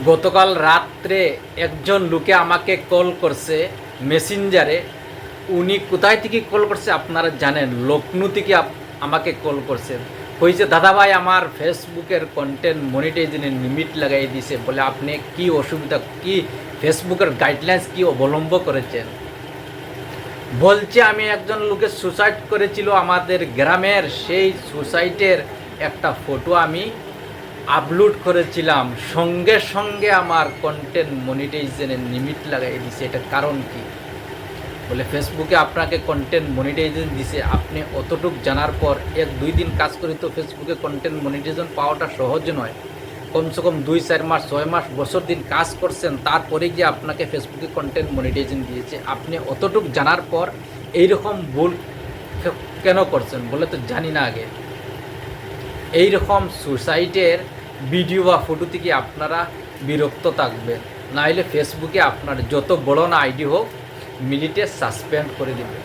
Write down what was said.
গতকাল রাত্রে একজন লোকে আমাকে কল করছে মেসেঞ্জারে। উনি কোথায় থেকে কল করছে আপনারা জানেন? লখনৌ থেকে আমাকে কল করছে। হয়েছে দাদাভাই আমার ফেসবুকের কন্টেন্ট মনিটাইজেশনের লিমিট লাগাই দিছে, বলে আপনি কি অসুবিধা, কি ফেসবুকের গাইডলাইন্স কি অবলম্বন করেছেন? বলছে আমি একজন লোকের সুসাইড করেছিল আমাদের গ্রামের, সেই সুসাইডের একটা ফটো আমি আপলোড করেছিলাম, সঙ্গে সঙ্গে আমার কন্টেন্ট মনিটাইজেশনের লিমিট লাগাই দিছে। এটা কারণ কি? বলে ফেসবুকে আপনাকে কন্টেন্ট মনিটাইজেশন দিছে, আপনি অতটুক জানার পর 1-2 দিন কাজ করি তো ফেসবুকে কন্টেন্ট মনিটাইজেশন পাওয়াটা সহজ নয়। কমসে কম 2-4 মাস, 6 মাস, বছর দিন কাজ করছেন, তারপরে গিয়ে আপনাকে ফেসবুকে কন্টেন্ট মনিটাইজেশন দিয়েছে। আপনি অতটুক জানার পর এইরকম ভুল কেন করছেন? বলে তো জানি না আগে। এই রকম সুসাইডের ভিডিও বা ফটো থেকে আপনারা বিরক্ত থাকবেন, নাহলে ফেসবুকে আপনার যত বড় না আইডি হোক মিনিটে সাসপেন্ড করে দেবে।